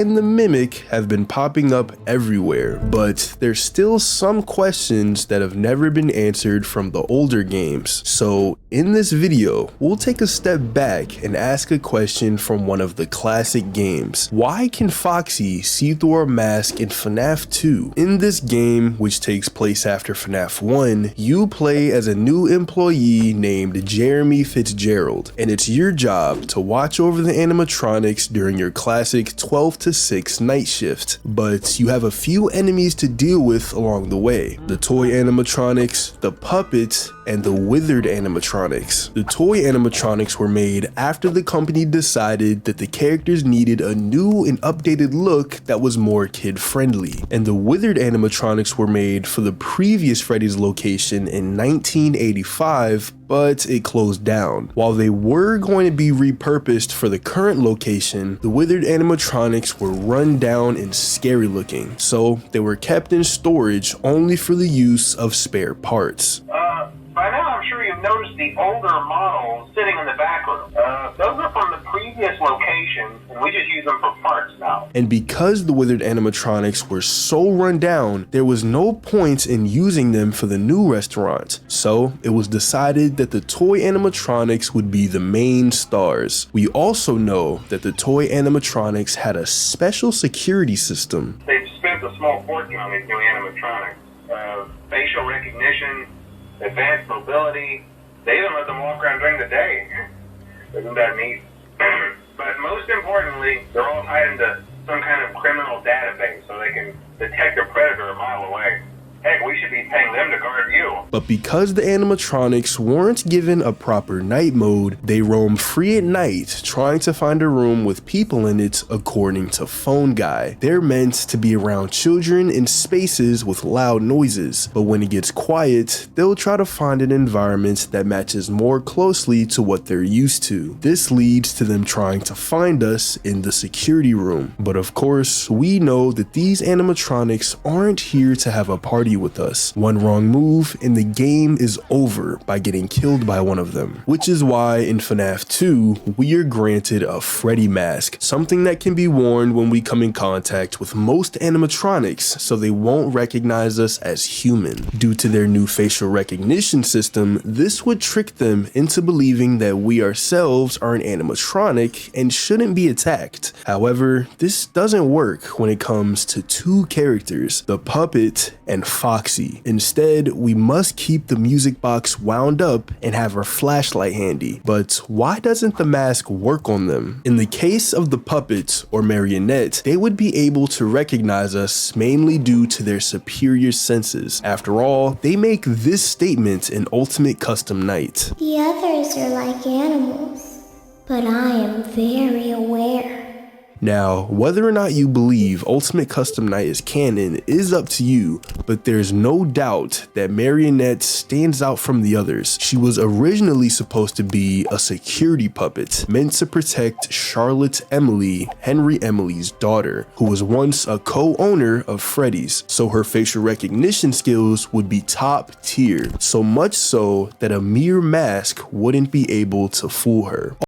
and the Mimic have been popping up everywhere, but there's still some questions that have never been answered from the older games. So in this video, we'll take a step back and ask a question from one of the classic games. Why can Foxy see through a mask in Fnaf 2? In this game, which takes place after Fnaf 1, you play as a new employee named Jeremy Fitzgerald, and it's your job to watch over the animatronics during your classic 12 to 6 night shift. But you have a few enemies to deal with along the way: the toy animatronics, the puppets, and the withered animatronics. The toy animatronics were made after the company decided that the characters needed a new and updated look that was more kid-friendly, and the withered animatronics were made for the previous Freddy's location in 1985, but it closed down. While they were going to be repurposed for the current location, the withered animatronics were run down and scary looking, so they were kept in storage only for the use of spare parts. By now, I'm sure you've noticed the older models sitting in the back room. Those are from the previous location, and we just use them for parts now. And because the withered animatronics were so run down, there was no point in using them for the new restaurant. So it was decided that the toy animatronics would be the main stars. We also know that the toy animatronics had a special security system. They've spent a small fortune on these new animatronics. Facial recognition, advanced mobility. They even let them walk around during the day. Isn't that neat? But most importantly, they're all tied into some kind of criminal database so they can detect a predator a mile away. Heck, we should be paying them to guard you. But because the animatronics weren't given a proper night mode, they roam free at night, trying to find a room with people in it, according to Phone Guy. They're meant to be around children in spaces with loud noises, but when it gets quiet, they'll try to find an environment that matches more closely to what they're used to. This leads to them trying to find us in the security room. But of course, we know that these animatronics aren't here to have a party with us. One wrong move and the game is over by getting killed by one of them. Which is why in Fnaf 2, we are granted a Freddy mask, something that can be worn when we come in contact with most animatronics so they won't recognize us as human. Due to their new facial recognition system, this would trick them into believing that we ourselves are an animatronic and shouldn't be attacked. However, this doesn't work when it comes to two characters, the puppet and Foxy. Instead, we must keep the music box wound up and have our flashlight handy. But why doesn't the mask work on them? In the case of the puppets or marionette, they would be able to recognize us mainly due to their superior senses. After all, they make this statement in Ultimate Custom Night. The others are like animals, but I am very aware. Now, whether or not you believe Ultimate Custom Night is canon is up to you, but there's no doubt that Marionette stands out from the others. She was originally supposed to be a security puppet meant to protect Charlotte Emily, Henry Emily's daughter, who was once a co-owner of Freddy's, so her facial recognition skills would be top tier, so much so that a mere mask wouldn't be able to fool her.